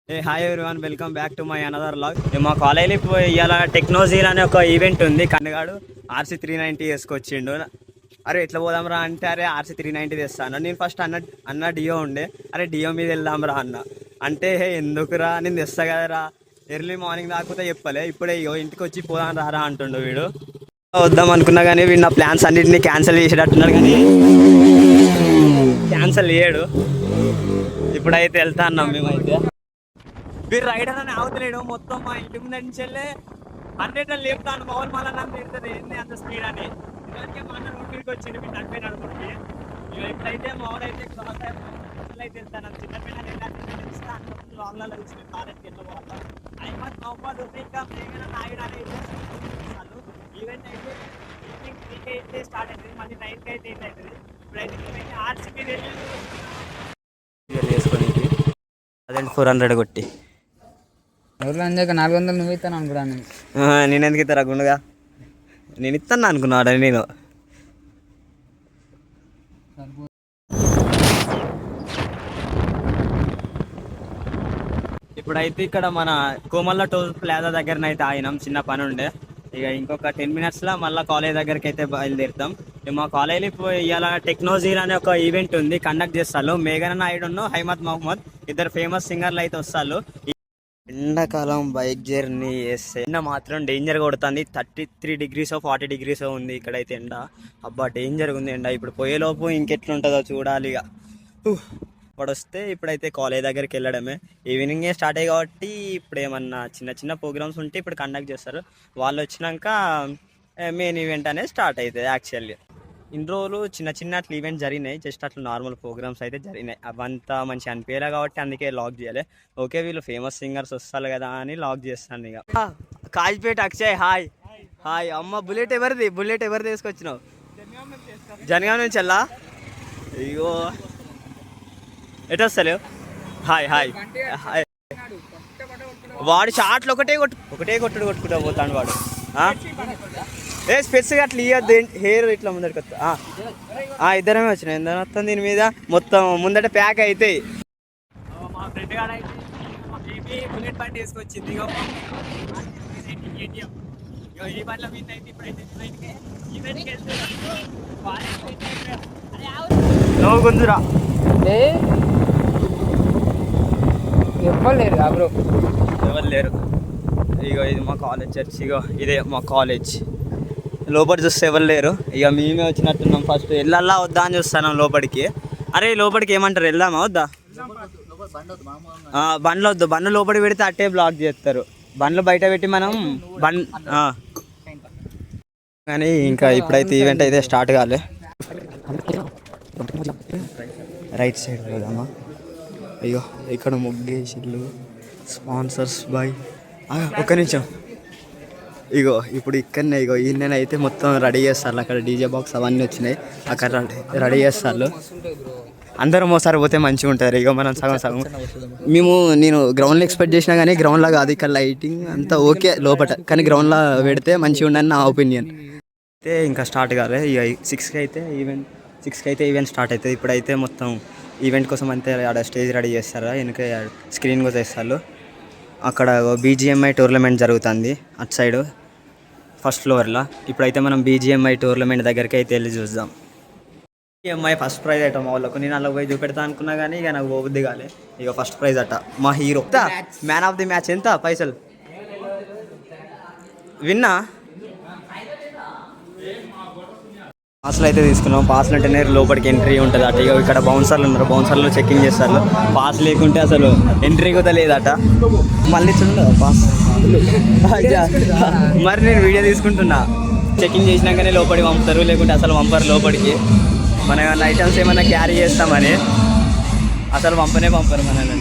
Hi everyone, welcome back to my another vlog. మా కాలేజీలో ఇవాళ టెక్నాలజీలు అనే ఒక ఈవెంట్ ఉంది. కన్నగాడు RC390 వేసుకొచ్చిండు. అరే ఎట్లా పోదాం రా అంటే, అరే RC390 తెస్తాను. నేను ఫస్ట్ అన్న డియో ఉండే, అరే డియో మీద వెళ్దాం రా అన్న అంటే, ఎందుకురా నేను తెస్తా కదరా, ఎర్లీ మార్నింగ్ దాకపోతే చెప్పలే, ఇప్పుడే ఇంటికి వచ్చి పోదాం రారా అంటుండు వీడు. వద్దాం అనుకున్నా కానీ వీడు నా ప్లాన్స్ అన్నింటినీ క్యాన్సిల్ చేసేటట్టున్నాడు, కానీ క్యాన్సిల్ చేయడు. ఇప్పుడైతే వెళ్తా అన్నాం మేమైతే. మీరు రైడర్ అని అవతలేడు, మొత్తం మా ఇంటి ముందు నుంచి వెళ్ళి 100 లేపుతాను. మామూలు మళ్ళీ నన్ను తిడుతుంది, ఏంది అంత స్పీడ్ అని. ఇలాంటి మా అన్న రోడ్ మీదకి వచ్చింది, మీరు తక్కువ నడుపుతుంది. ఎప్పుడైతే మామూలు అయితే క్రాస్ అయితే వెళ్తాను, చిన్నపిల్లలు లాంగ్లలో వచ్చింది కాలేజ్కి ఎట్లా పోతాం. అయిపోతే నవ్వుపాటు ఇంకా మేఘన నాయుడు అనేది ఈవెంట్ అయితే ఈవినింగ్ 3కి అయితే స్టార్ట్ అవుతుంది, మళ్ళీ 9కి అయితే ఎండ్ అవుతుంది. ఇప్పుడైతే RCB వేసుకొని అదే 400 కొట్టి ఊర్లో అందాక 400 నువ్వు ఇస్తాను అనుకున్నాను. నేను ఎందుకు ఇస్తారా గుండుగా, నేను ఇస్తాను అనుకున్నాడు నేను. ఇప్పుడైతే ఇక్కడ మన కోమల్ల టోల్ ప్లాజా దగ్గరనైతే ఆగినాం, చిన్న పని ఉండే. ఇక ఇంకొక 10 మినిట్స్లో మళ్ళీ కాలేజ్ దగ్గరికి అయితే బయలుదేరుతాం. మా కాలేజీలో ఇప్పుడు ఇవాళ టెక్నాలజీ అనే ఒక ఈవెంట్ ఉంది, కండక్ట్ చేస్తారు. మేఘన నాయుడు హైమద్ మహమ్మద్ ఇద్దరు ఫేమస్ సింగర్లు అయితే వస్తారు. ఎండాకాలం బైక్ జర్నీ చేస్తే ఎండ మాత్రం డేంజర్గా కొడుతుంది. 33 degrees 40 degrees ఉంది ఇక్కడైతే ఎండ. అబ్బా డేంజర్గా ఉంది ఎండ. ఇప్పుడు పోయేలోపు ఇంకెట్లుంటుందో చూడాలి. ఇక వాడు వస్తే ఇప్పుడైతే కాలేజ్ దగ్గరికి వెళ్ళడమే. ఈవినింగే స్టార్ట్ అయ్యి కాబట్టి ఇప్పుడు ఏమన్నా చిన్న చిన్న ప్రోగ్రామ్స్ ఉంటే ఇప్పుడు కండక్ట్ చేస్తారు. వాళ్ళు వచ్చినాక మెయిన్ ఈవెంట్ అనేది స్టార్ట్ అవుతుంది. యాక్చువల్లీ ఇన్ని రోజులు చిన్న చిన్న అట్లా ఈవెంట్ జరిగినాయి, జస్ట్ అట్లా నార్మల్ ప్రోగ్రామ్స్ అయితే జరిగినాయి. అవంతా మంచిగా అనిపించలే కాబట్టి అందుకే లాక్ చేయాలి. ఓకే వీళ్ళు ఫేమస్ సింగర్స్ వస్తారు కదా అని లాక్ చేస్తాను. ఇక కాజ్పేట్ అక్షయ్ హాయ్ హాయ్. అమ్మ బుల్లెట్ ఎవరిది తీసుకొచ్చినావు? జనగాం నుంచి వెళ్ళా. అయ్యో ఎటు వస్తలేవు? Hi hi hi. వాడు షాట్లు ఒకటే కొట్టుకుంటా పోతాడు వాడు. స్పెట్స్గా అట్లా ఇవ్వద్దు, హెయిర్ ఇట్లా ముందరికి వస్తా. ఇద్దరమే వచ్చినాయి. ఎంత వస్తుంది దీని మీద మొత్తం ముందట ప్యాక్ అవుతాయి. మా ఫ్రెండ్ గారు అయితే బుల్లెట్ బండి వేసుకొచ్చింది. ఈ బండ్ల మీద అయితే ఇప్పుడైతే నువ్వు గుంజురా ఎవరు లేరు. ఇగో ఇది మా కాలేజ్ చర్చ్. ఇగో ఇదే మా కాలేజ్. లోపలి చూస్తే ఎవరు లేరు. ఇక మేమే వచ్చినట్టున్నాం. ఫస్ట్ వెళ్ళాలా వద్దా అని చూస్తున్నాం లోపలికి. అరే లోపలికి ఏమంటారు, వెళ్దామా వద్దా? బండ్లు వద్దు, బండ్లు లోపలికి పెడితే అట్టే బ్లాక్ చేస్తారు. బండ్లు బయట పెట్టి మనం కానీ ఇంకా ఇప్పుడైతే ఈవెంట్ అయితే స్టార్ట్ కాలే. రైట్ సైడ్ వెళ్దామా? అయ్యో ఇక్కడ ముగ్గేసిళ్ళు, స్పాన్సర్స్ బై. ఒక్క నిమిషం. ఇగో ఇప్పుడు ఇక్కడనే ఇగో ఈయనైతే మొత్తం రెడీ చేస్తారు. అక్కడ డీజే బాక్స్ అవన్నీ వచ్చినాయి, అక్కడ రెడీ చేస్తారు. అందరం ఒకసారి పోతే మంచిగా ఉంటుంది. ఇగో మనం సగం నేను గ్రౌండ్లో ఎక్స్పెక్ట్ చేసినా కానీ గ్రౌండ్లో కాదు. ఇక్కడ లైటింగ్ అంతా ఓకే లోపల, కానీ గ్రౌండ్లో పెడితే మంచిగా ఉండని నా ఒపీనియన్. అయితే ఇంకా స్టార్ట్ కాలే. ఇక 6కి అయితే ఈవెంట్ స్టార్ట్ అవుతుంది. ఇప్పుడైతే మొత్తం ఈవెంట్ కోసం అంతే ఆడ స్టేజ్ రెడీ చేస్తారు, వెనక స్క్రీన్ కూడా చేస్తారు. అక్కడ BGMI టోర్నమెంట్ జరుగుతుంది అటు సైడు ఫస్ట్ ఫ్లోర్లో. ఇప్పుడైతే మనం BGMI టోర్నమెంట్ దగ్గరికి అయితే వెళ్ళి చూద్దాం. BGMI ఫస్ట్ ప్రైజ్ అట మా వాళ్ళకు. నేను అలా పోయి చూపెడతా అనుకున్నా కానీ ఇక నాకు పోబుద్ది కాలే. ఇక ఫస్ట్ ప్రైజ్ అట మా hero. Man of the match ఎంత పైసలు విన్నా. పాస్లు అయితే తీసుకున్నాం. పాస్లు అంటేనే లోపలికి ఎంట్రీ ఉంటుంది అట. ఇక ఇక్కడ బౌన్సర్లు ఉన్నారు, బౌన్సర్లు చెకింగ్ చేస్తారు. పాస్ లేకుంటే అసలు ఎంట్రీ కూడా లేదట. మళ్ళీ చూడ పాస్. మరి నేను వీడియో తీసుకుంటున్నా. చెకింగ్ చేసినాకనే లోపలికి పంపుతారు, లేకుంటే అసలు పంపరు లోపలికి. మన ఏమన్నా ఐటమ్స్ ఏమన్నా క్యారీ చేస్తామని అసలు పంపరు మనల్ని.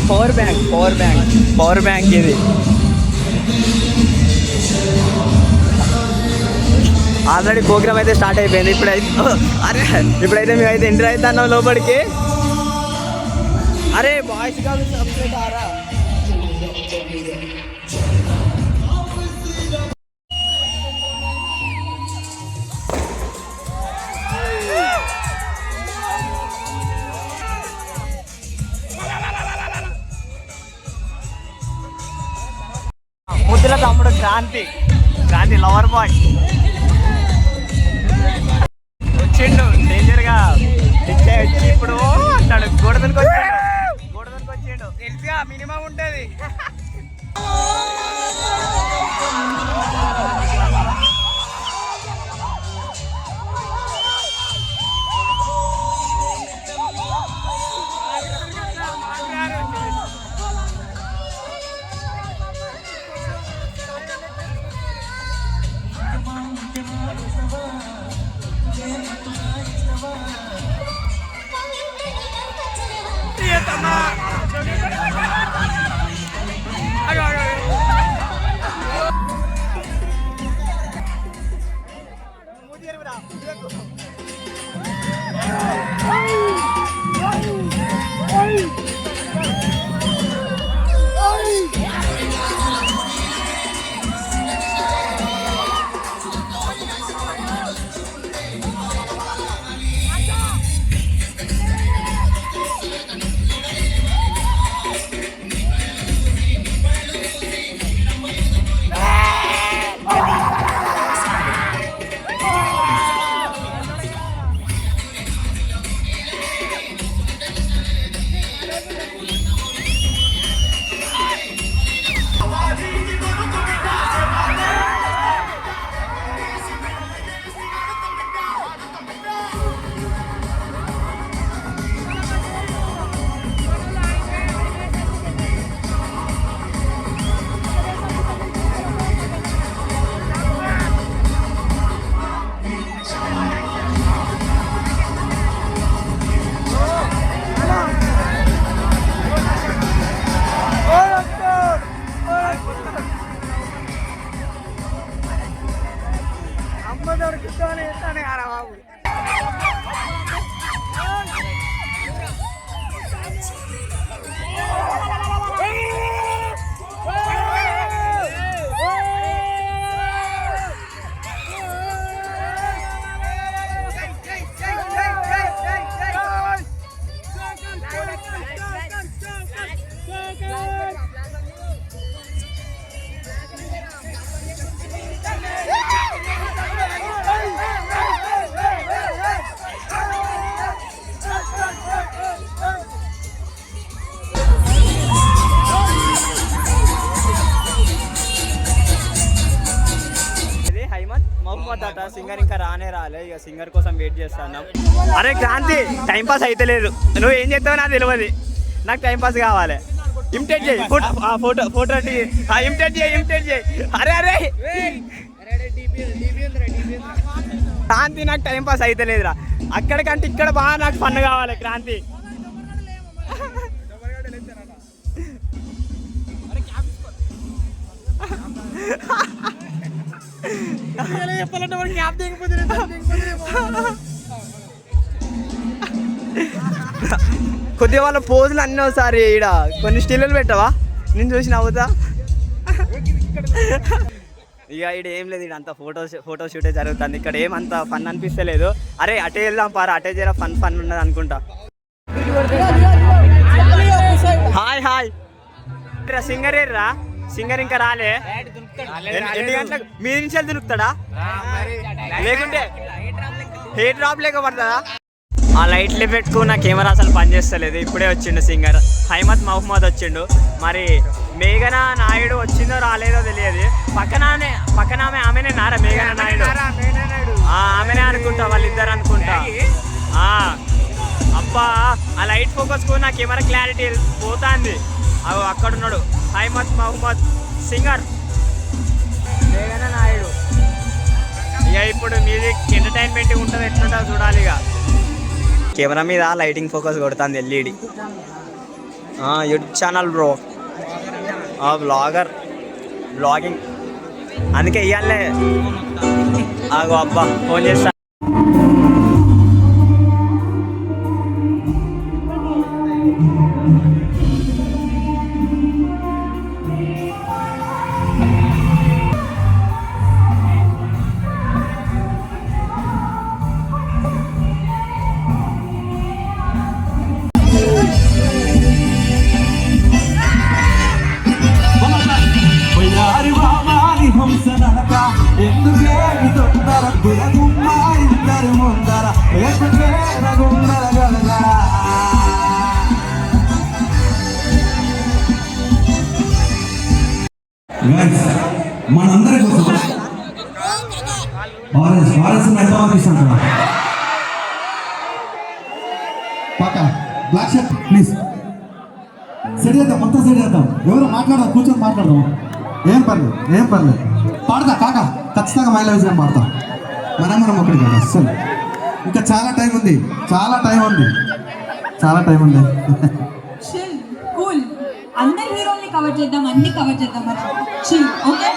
పవర్ బ్యాంక్ ఇది. ఆల్రెడీ ప్రోగ్రామ్ అయితే స్టార్ట్ అయిపోయింది. ఇప్పుడైతే మేమైతే ఎంట్రీ అవుతున్నాం లోపలికి. అరే బాయ్స్ కాదు సపరేట్ ఆరా. క్రాంతి క్రాంతి లవర్ బాయ్ వచ్చిండు డేంజర్గా వచ్చి ఇప్పుడు అంటాడు గోడదనికి వచ్చిండు తెలుసుగా మినిమం ఉంటుంది. సింగర్ ఇంకా రాలే, ఇక సింగర్ కోసం వెయిట్ చేస్తున్నాం. అరే క్రాంతి టైం పాస్ అయితే లేదు, నువ్వు ఏం చేస్తావో నాకు తెలియదు, నాకు టైం పాస్ కావాలి. ఇమిటేట్ చేయి, ఫోటో ఇమిటేట్ చేయి. అరే అరే క్రాంతి నాకు టైం పాస్ అయితే లేదురా, అక్కడికంటే ఇక్కడ బాగా నాకు ఫన్ కావాలి క్రాంతి. కొద్దిగా వాళ్ళ పోజులు అన్నీ ఒకసారి ఈడ కొన్ని స్టిల్లు పెట్టవా, నేను చూసి నవ్వుతా. ఇక ఇక్కడ ఏం లేదు, ఇక్కడ అంతా ఫోటో షూటే జరుగుతుంది, ఇక్కడ ఏమంత ఫన్ అనిపిస్తలేదు. అరే అటే వెళ్దాం పారా, అటే జర ఫన్ ఉన్నది అనుకుంటా. హాయ్ సింగర్ ఏర్రా, సింగర్ ఇంకా రాలే. ఎన్ని గంటలకు మీ నుంచి దునుకుతాడా, లేకుంటే హెయిర్ డ్రాప్ లేక పడుతుందా? ఆ లైట్లు పెట్టుకు నా కెమెరా అసలు పనిచేస్తలేదు. ఇప్పుడే వచ్చిండు సింగర్ హైమత్ మహమ్మద్ వచ్చిండు. మరి మేఘనా నాయుడు వచ్చిందో రాలేదో తెలియదు. పక్కన ఆమెనే నారా మేఘనా నాయుడు, ఆమెనే అనుకుంటా, వాళ్ళిద్దరు అనుకుంటా. అబ్బా ఆ లైట్ ఫోకస్ కు నా కెమెరా క్లారిటీ పోతాంది. అవి అక్కడ ఉన్నాడు హైమత్ మహమ్మద్ సింగర్ మేఘనా నాయుడు. ఇక ఇప్పుడు మ్యూజిక్ ఎంటర్టైన్మెంట్ ఉంటుంది, ఎట్లుంటుందో చూడాలి. ఇక కెమెరా మీద లైటింగ్ ఫోకస్ కొడుతుంది LED. YouTube channel bro, blogging అందుకే ఇవ్వాలే. ఆగో అబ్బా ఫోన్ చేస్తా. ఎందుకే తొందర బుడగుమ్మ ఇద్దరు ముందర ఎందుకే రగుందర గలగల మనందరి కోసం ఆరెంజ్ ఎంత తీసాను పక్క బ్లాక్ షర్ట్ ప్లీజ్ సెట్ చేద్దాం మొత్తం సెట్ చేద్దాం ఎవరు మాట్లాడదాం కూర్చొని మాట్లాడదాం ఏం పర్లేదు పాడతా కాక ఖచ్చితంగా మైలా విజయం పాడతాం మనం ఒకటి కదా అసలు ఇంకా చాలా టైం ఉంది చిల్ కూల్ అందరి హీరోల్ని కవర్ చేద్దాం అన్ని కవర్ చేద్దాం మనం చిల్ ఓకే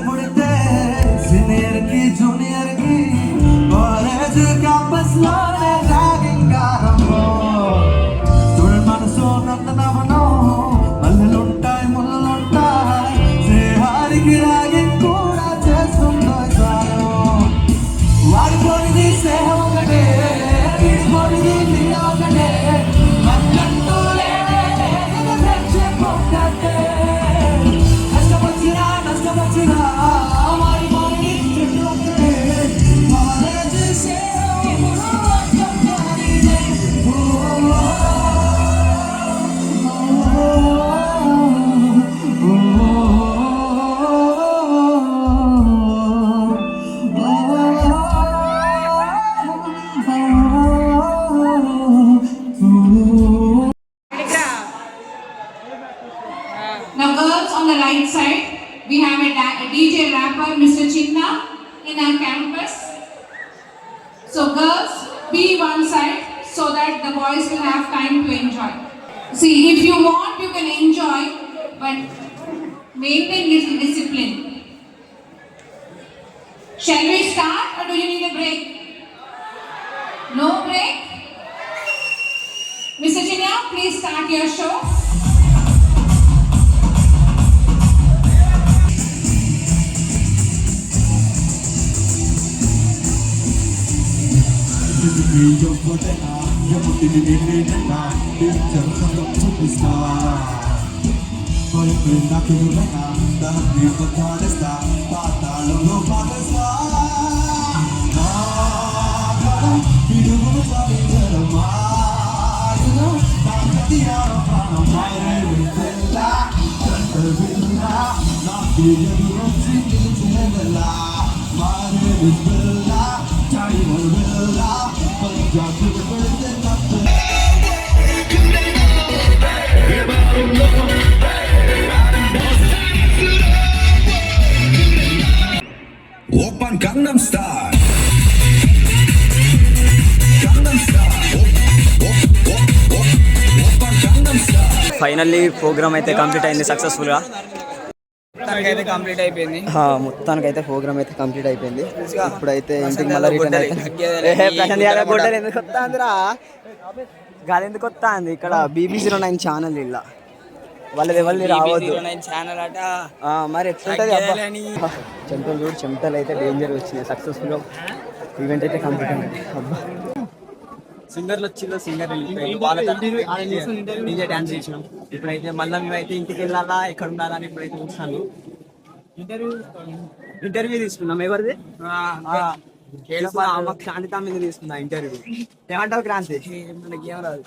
పుడితే సీనియర్ కి జూనియర్ కి కాలేజ్ క్యాంపస్ లోనే ర్యాగింగ్ ఆరంభం స్టూడెంట్ మనసు నందనవనం మల్లెలుంటాయి ముళ్ళుంటాయి స్నేహానికి ర్యాగింగ్ కూడా చేస్తుందో చాలు వాడిపోయింది స్నేహం ఒకటే తీసుకోనిది నీడ ఒకటే మన్నంటూ లేనే లేదు ఫ్రెండ్షిప్ ఒకటే నష్టపచ్చినా మారి మారి చెట్టు ఒకటే కాలేజ్ సేవ Now girls on the right side, we have a DJ rapper, Mr. Chinna, in our campus. So girls, be one side so that the boys will have time to enjoy. See, if you want, you can enjoy, but maintain this discipline. Shall we start or do you need a break? No break? Mr. Chinna, please start your show. Open Gangnam Style. Gangnam Style. Open Gangnam Style. Finally programme అయితే complete అయింది సక్సెస్ఫుల్గా. అయితే complete అయిపోయింది. మొత్తానికి అయితే programme అయితే complete అయిపోయింది. ఇప్పుడైతే ఇంటికి మళ్ళీ రిటర్న్ అయితే ఎందుకు వస్తాందిరా గాలి ఎందుకు వస్తుంది ఇక్కడ BB09 ఛానల్ ఇలా వాళ్ళది రావద్దు ఛానల్ అట. మరి ఎట్లుంటది చెమటలు చూడు, చెమటలు అయితే డేంజర్ వచ్చినాయి. సక్సెస్ఫుల్ ఈవెంట్ అయితే కంప్లీట్ అయింది. అబ్బా సింగర్లు వచ్చిందో సింగర్ డీజే డాన్స్ చేసినాం. ఇప్పుడైతే మళ్ళీ మేమైతే ఇంటికి వెళ్ళాలా ఎక్కడ ఉండాలని ఇప్పుడైతే చూస్తాను. ఇంటర్వ్యూ తీసుకున్నాం. ఎవరిది? క్రాంతి మీద తీసుకున్నా ఇంటర్వ్యూ. ఏమంటావు క్రాంతి? మనకి ఏం రాదు.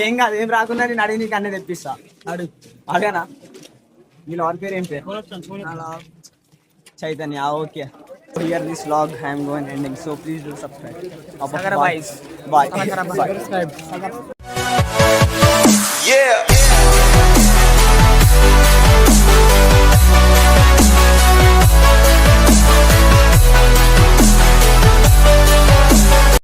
ఏం కాదు, ఏం రాకుండా నేను అడిగి నీకు అన్నీ తెప్పిస్తా. అడగనా? వీళ్ళ వారి పేరు ఏం పేరు? Chaitanya. Okay, here this vlog I am going ending, so please do subscribe. Bye. Bye. Yeah.